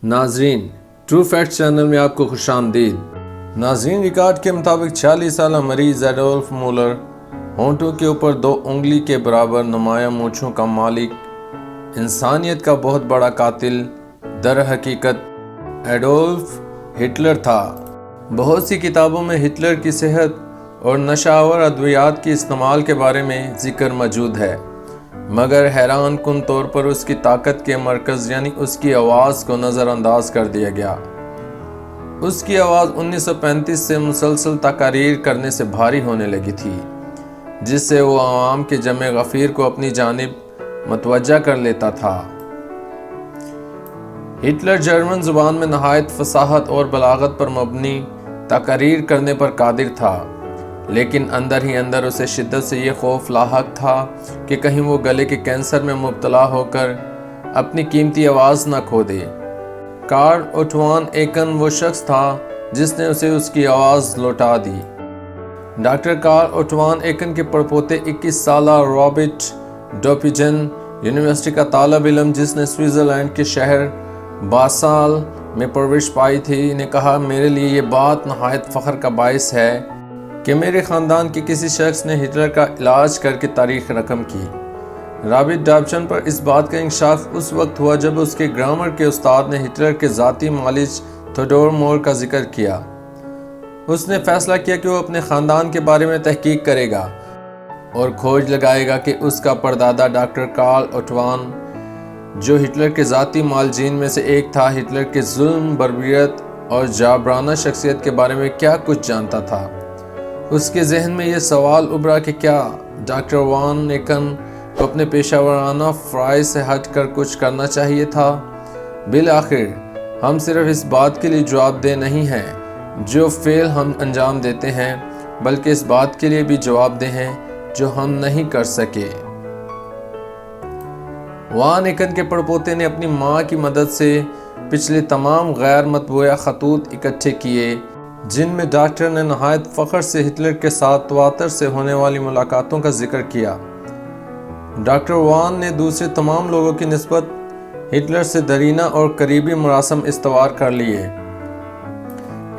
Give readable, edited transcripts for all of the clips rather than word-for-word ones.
ناظرین، true fact channel میں آپ کو خوش آمدید۔ ناظرین، ریکارڈ کے مطابق 46 سالہ مریض ایڈولف مولر، ہونٹوں کے اوپر 2 انگلی کے برابر نمایاں مونچھوں کا مالک، انسانیت کا بہت بڑا قاتل، در حقیقت ایڈولف ہٹلر تھا۔ بہت سی کتابوں میں ہٹلر کی صحت اور نشہ آور ادویات کے استعمال کے بارے میں ذکر موجود ہے، مگر حیران کن طور پر اس کی طاقت کے مرکز یعنی اس کی آواز کو نظر انداز کر دیا گیا۔ اس کی آواز 1935 سے مسلسل تقاریر کرنے سے بھاری ہونے لگی تھی، جس سے وہ عوام کے جمع غفیر کو اپنی جانب متوجہ کر لیتا تھا۔ ہٹلر جرمن زبان میں نہایت فصاحت اور بلاغت پر مبنی تقاریر کرنے پر قادر تھا، لیکن اندر ہی اندر اسے شدت سے یہ خوف لاحق تھا کہ کہیں وہ گلے کے کینسر میں مبتلا ہو کر اپنی قیمتی آواز نہ کھو دے۔ کارل اوٹو وان ایکن وہ شخص تھا جس نے اسے اس کی آواز لوٹا دی۔ ڈاکٹر کارل اوٹو وان ایکن کے پڑپوتے 21 سالہ رابرٹ ڈوپیجن یونیورسٹی کا طالب علم، جس نے سوئٹزرلینڈ کے شہر باسل میں پرورش پائی تھی، نے کہا، میرے لیے یہ بات نہایت فخر کا باعث ہے کہ میرے خاندان کے کسی شخص نے ہٹلر کا علاج کر کے تاریخ رقم کی۔ رابرٹ ڈوپیجن پر اس بات کا انکشاف اس وقت ہوا جب اس کے گرامر کے استاد نے ہٹلر کے ذاتی معالج تھیوڈور مور کا ذکر کیا۔ اس نے فیصلہ کیا کہ وہ اپنے خاندان کے بارے میں تحقیق کرے گا اور کھوج لگائے گا کہ اس کا پردادا ڈاکٹر کارل اوٹو وان، جو ہٹلر کے ذاتی معالجین میں سے ایک تھا، ہٹلر کے ظلم، بربریت اور جابرانہ شخصیت کے بارے میں کیا کچھ جانتا تھا۔ اس کے ذہن میں یہ سوال ابھرا کہ کیا ڈاکٹر وان ایکن کو اپنے پیشہ ورانہ فرائض سے ہٹ کر کچھ کرنا چاہیے تھا۔ بالآخر ہم صرف اس بات کے لیے جواب دہ نہیں ہیں جو فعل ہم انجام دیتے ہیں، بلکہ اس بات کے لیے بھی جواب دہ ہیں جو ہم نہیں کر سکے۔ وان ایکن کے پڑپوتے نے اپنی ماں کی مدد سے پچھلے تمام غیر مطبوعہ خطوط اکٹھے کیے، جن میں ڈاکٹر نے نہایت فخر سے ہٹلر کے ساتھ تواتر سے ہونے والی ملاقاتوں کا ذکر کیا۔ ڈاکٹر وان نے دوسرے تمام لوگوں کی نسبت ہٹلر سے دیرینہ اور قریبی مراسم استوار کر لیے۔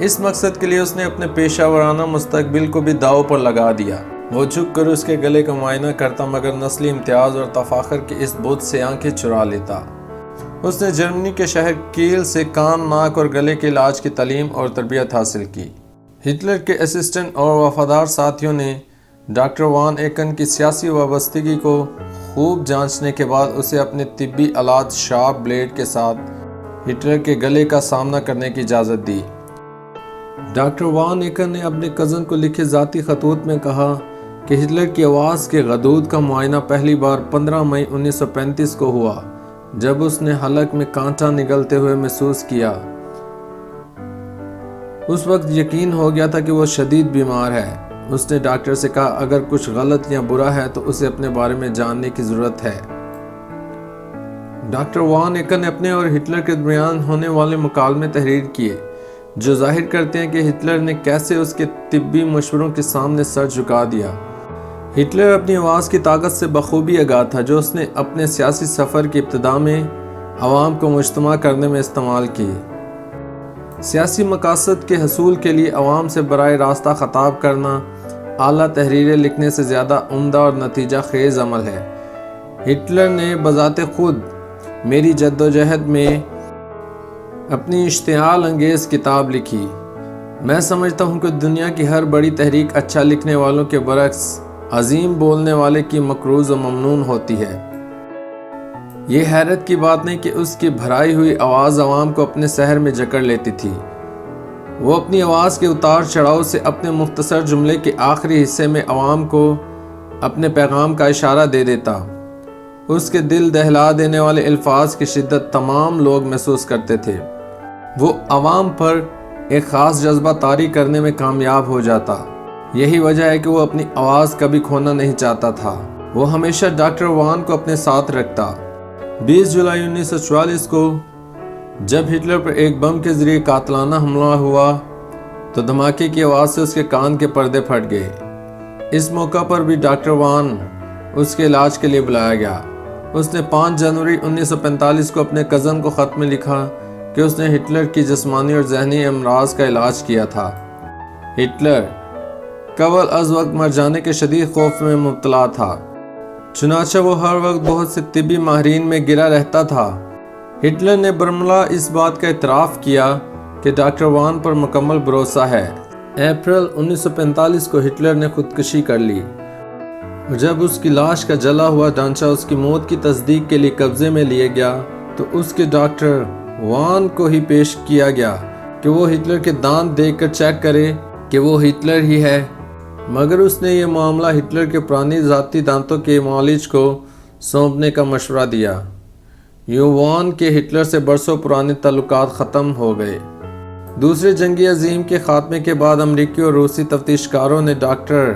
اس مقصد کے لیے اس نے اپنے پیشہ ورانہ مستقبل کو بھی داؤ پر لگا دیا۔ وہ جھک کر اس کے گلے کا معائنہ کرتا، مگر نسلی امتیاز اور تفاخر کے اس بت سے آنکھیں چرا لیتا۔ اس نے جرمنی کے شہر کیل سے کان، ناک اور گلے کے علاج کی تعلیم اور تربیت حاصل کی۔ ہٹلر کے اسسٹنٹ اور وفادار ساتھیوں نے ڈاکٹر وان ایکن کی سیاسی وابستگی کو خوب جانچنے کے بعد اسے اپنے طبی آلات شارپ بلیڈ کے ساتھ ہٹلر کے گلے کا سامنا کرنے کی اجازت دی۔ ڈاکٹر وان ایکن نے اپنے کزن کو لکھے ذاتی خطوط میں کہا کہ ہٹلر کی آواز کے غدود کا معائنہ پہلی بار 15 مئی 1935 کو ہوا، جب اس نے حلق میں کانٹا نگلتے ہوئے محسوس کیا۔ اس وقت یقین ہو گیا تھا کہ وہ شدید بیمار ہے۔ اس نے ڈاکٹر سے کہا، اگر کچھ غلط یا برا ہے تو اسے اپنے بارے میں جاننے کی ضرورت ہے۔ ڈاکٹر وان ایکن نے اپنے اور ہٹلر کے درمیان ہونے والے مکالمے تحریر کیے، جو ظاہر کرتے ہیں کہ ہٹلر نے کیسے اس کے طبی مشوروں کے سامنے سر جھکا دیا۔ ہٹلر اپنی آواز کی طاقت سے بخوبی آگاہ تھا، جو اس نے اپنے سیاسی سفر کی ابتدا میں عوام کو مجتمع کرنے میں استعمال کی۔ سیاسی مقاصد کے حصول کے لیے عوام سے براہ راستہ خطاب کرنا اعلیٰ تحریریں لکھنے سے زیادہ عمدہ اور نتیجہ خیز عمل ہے۔ ہٹلر نے بذات خود میری جدوجہد میں اپنی اشتعال انگیز کتاب لکھی۔ میں سمجھتا ہوں کہ دنیا کی ہر بڑی تحریک اچھا لکھنے والوں کے برعکس عظیم بولنے والے کی مقروض و ممنون ہوتی ہے۔ یہ حیرت کی بات نہیں کہ اس کی بھرائی ہوئی آواز عوام کو اپنے سحر میں جکڑ لیتی تھی۔ وہ اپنی آواز کے اتار چڑھاؤ سے اپنے مختصر جملے کے آخری حصے میں عوام کو اپنے پیغام کا اشارہ دے دیتا۔ اس کے دل دہلا دینے والے الفاظ کی شدت تمام لوگ محسوس کرتے تھے۔ وہ عوام پر ایک خاص جذبہ طاری کرنے میں کامیاب ہو جاتا۔ یہی وجہ ہے کہ وہ اپنی آواز کبھی کھونا نہیں چاہتا تھا۔ وہ ہمیشہ ڈاکٹر وان کو اپنے ساتھ رکھتا۔ 20 جولائی 1944 کو جب ہٹلر پر ایک بم کے ذریعے قاتلانہ حملہ ہوا تو دھماکے کی آواز سے اس کے کان کے پردے پھٹ گئے۔ اس موقع پر بھی ڈاکٹر وان اس کے علاج کے لیے بلایا گیا۔ اس نے 5 جنوری 1945 کو اپنے کزن کو خط میں لکھا کہ اس نے ہٹلر کی جسمانی اور ذہنی امراض کا علاج کیا تھا۔ ہٹلر قبل از وقت مر جانے کے شدید خوف میں مبتلا تھا، چنانچہ وہ ہر وقت بہت سے طبی ماہرین میں گرا رہتا تھا۔ ہٹلر نے برملا اس بات کا اعتراف کیا کہ ڈاکٹر وان پر مکمل بھروسہ ہے۔ اپریل 1945 کو ہٹلر نے خودکشی کر لی۔ جب اس کی لاش کا جلا ہوا ڈھانچہ اس کی موت کی تصدیق کے لیے قبضے میں لیا گیا تو اس کے ڈاکٹر وان کو ہی پیش کیا گیا کہ وہ ہٹلر کے دانت دیکھ کر چیک کرے کہ وہ ہٹلر ہی ہے، مگر اس نے یہ معاملہ ہٹلر کے پرانی ذاتی دانتوں کے معالج کو سونپنے کا مشورہ دیا۔ یوں وان کے ہٹلر سے برسوں پرانے تعلقات ختم ہو گئے۔ دوسرے جنگ عظیم کے خاتمے کے بعد امریکی اور روسی تفتیش کاروں نے ڈاکٹر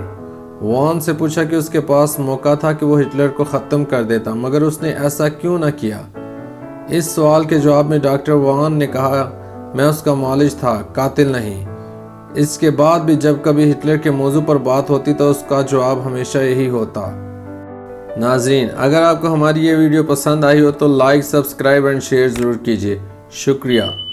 وان سے پوچھا کہ اس کے پاس موقع تھا کہ وہ ہٹلر کو ختم کر دیتا، مگر اس نے ایسا کیوں نہ کیا؟ اس سوال کے جواب میں ڈاکٹر وان نے کہا، میں اس کا معالج تھا، قاتل نہیں۔ اس کے بعد بھی جب کبھی ہٹلر کے موضوع پر بات ہوتی تو اس کا جواب ہمیشہ یہی ہوتا۔ ناظرین، اگر آپ کو ہماری یہ ویڈیو پسند آئی ہو تو لائک، سبسکرائب اینڈ شیئر ضرور کیجیے۔ شکریہ۔